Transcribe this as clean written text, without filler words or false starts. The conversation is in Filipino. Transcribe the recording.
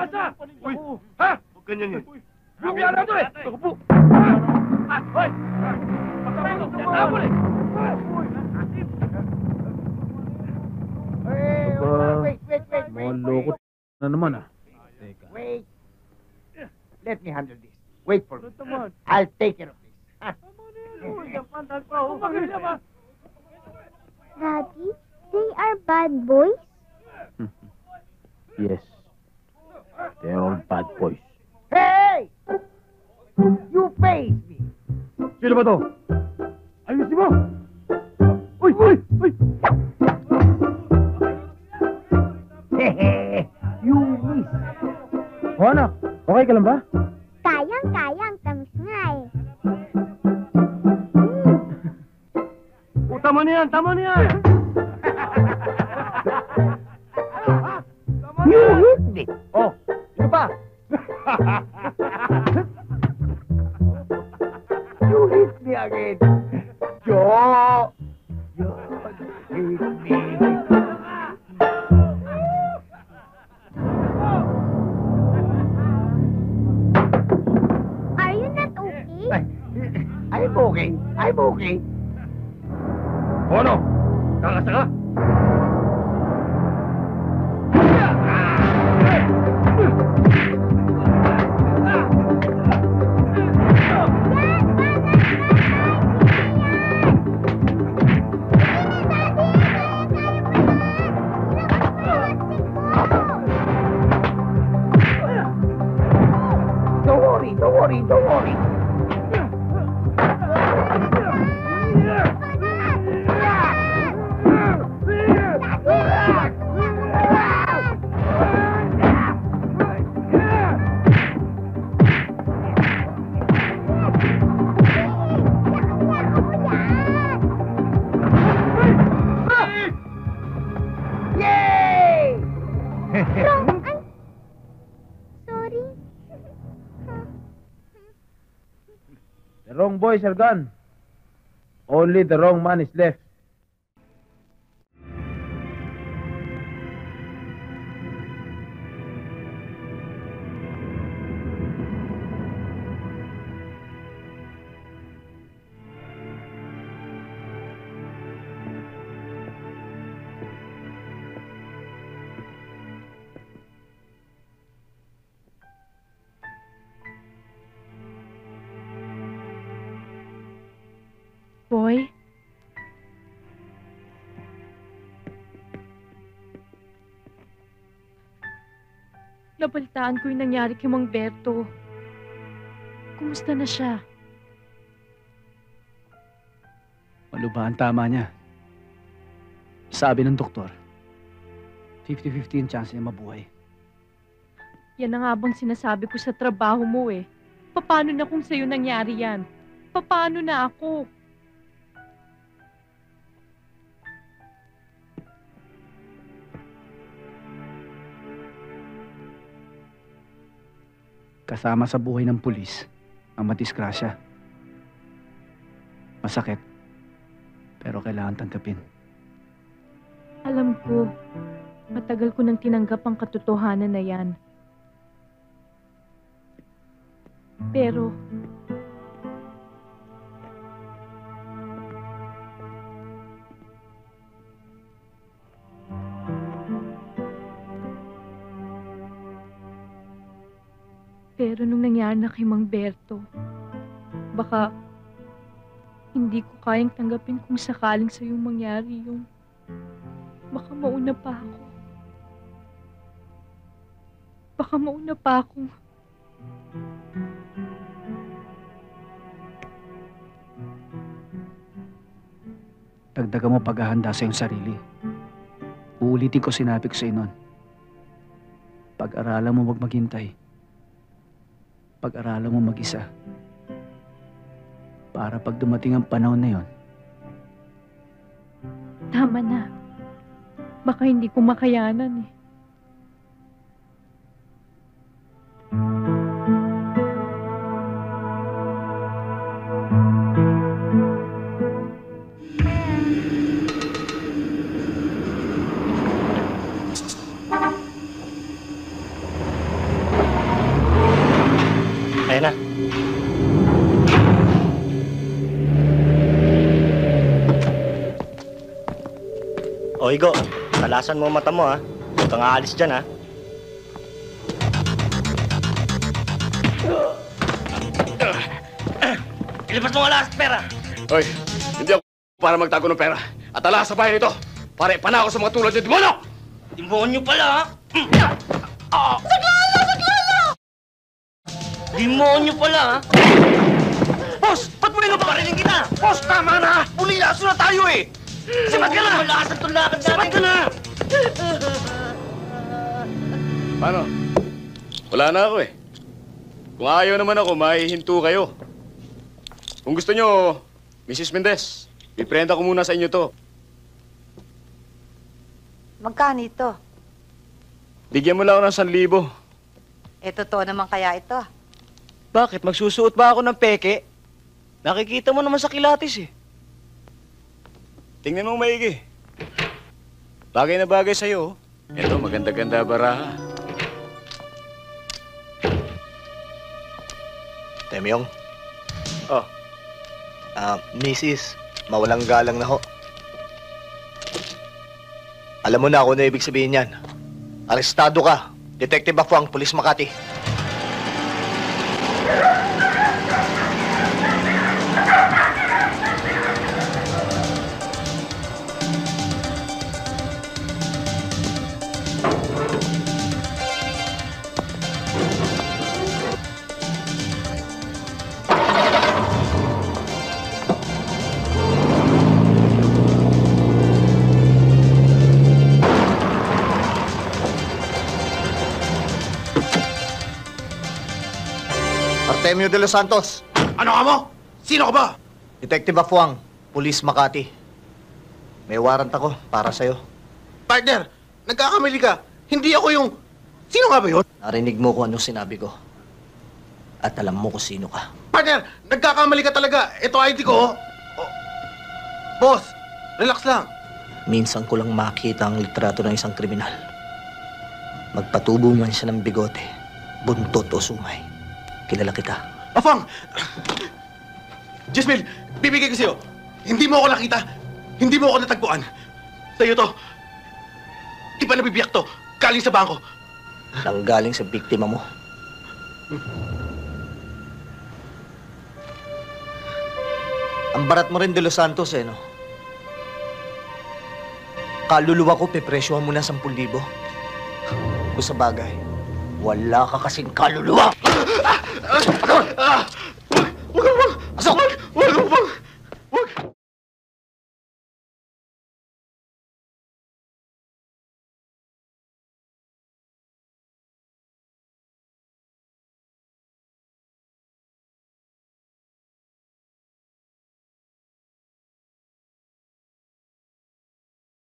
asa? Uy! Ha? Huwag ganyan yun. Bumya na ito eh! Ako po! Hoy! Pagkabalo! Yan, Wait. Maloko na naman ah. Teka. Wait. Let me handle this. Wait for me. I'll take care of this. Daddy, they are bad boys? Yes. They're all bad boys. Hey! You face me. Sino ba to? Ayusin mo! Uy! Uy! Uy! You miss. O anak, okay ka lang ba? Kayang-kayang, tamis nga eh. Tama na yan! Tama na yan! You hit me. Oh, sino pa? You hit me again. Joe. You hit me. Are you not okay? I'm okay. I'm okay. O ano? Kakasa ka? Don't worry. Yay! Sorry. The wrong boys are gone. Only the wrong man is left. Boy? Nabalitaan ko yung nangyari kay Mang Berto. Kumusta na siya? Malubha ang tama niya. Sabi ng doktor, 50-50 ang chance niya mabuhay. Yan na nga bang sinasabi ko sa trabaho mo eh. Paano na kung sa'yo nangyari yan? Paano na ako? Kasama sa buhay ng pulis ang madisgrasya. Masakit, pero kailangan tanggapin. Alam ko, matagal ko nang tinanggap ang katotohanan na yan. Pero, nung nangyari na kay Mang Berto, baka hindi ko kayang tanggapin kung sakaling sa'yo mangyari yun. Baka mauna pa ako. Dagdagan mo paghahanda sa iyong sarili. Uulitin ko sinabi ko sa inon. Pag-aralan mo wag maghintay. Pag-aralan mo mag-isa. Para pag dumating ang panahon na yon. Tama na. Baka hindi ko makayanan eh. Hoy, Go. Talasan mo ang mata mo, ha? Huwag kang aalis dyan, ha? Ilabas mo ang alas at pera! Hoy, hindi ako para magtago ng pera. At ala sa bahay nito, para ipanako sa mga tulad ng demonyo! Demonyo pala, ha? Saklala! Demonyo pala, ha? Boss! Ba't mo nila paparinig kita? Boss, tama na! Pulilaso na tayo eh! Sibat ka na! Malakas ang tulakad natin! Sibat ka na! Paano? Wala na ako eh. Kung ayaw naman ako, mahihinto kayo. Kung gusto nyo, Mrs. Mendez, iprenda ko muna sa inyo to. Magkano ito? Bigyan mo lang ako ng 1,000. Totoo naman kaya ito? Bakit? Magsusuot ba ako ng peke? Nakikita mo naman sa kilatis, eh. Tingnan mo maigi. Bagay na bagay sa'yo. Ito, maganda-ganda baraha. Temyong, Oh, Mrs., mawalang galang na ho. Alam mo na kung ano ibig sabihin yan. Arestado ka. Detective Afuang, Pulis Makati. Artemio de los Santos. ano ka mo? Sino ka ba? Detective Afuang, Pulis Makati. May warrant ako para sa'yo. Partner, nagkakamali ka. Hindi ako yung... Sino nga ba yun? Narinig mo kung anong sinabi ko. At alam mo kung sino ka. Partner, nagkakamali ka talaga. Ito ID ko. Oh. Boss, relax lang. Minsan ko lang makita ang litrato ng isang kriminal. Magpatubo man siya ng bigote, buntot o sungay. Kilala kita. Afang! Jasmine, bibigay ko sa'yo. Hindi mo ako nakita. Hindi mo ako natagpuan. Sa'yo to. Di ba nabibiyak to? Galing sa bangko. Nanggaling sa biktima mo. Ang barat mo rin, De Los Santos, eh, no? Kaluluwa ko, pepresyohan mo na 10,000. Kung sa bagay, wala ka kasing kaluluwa!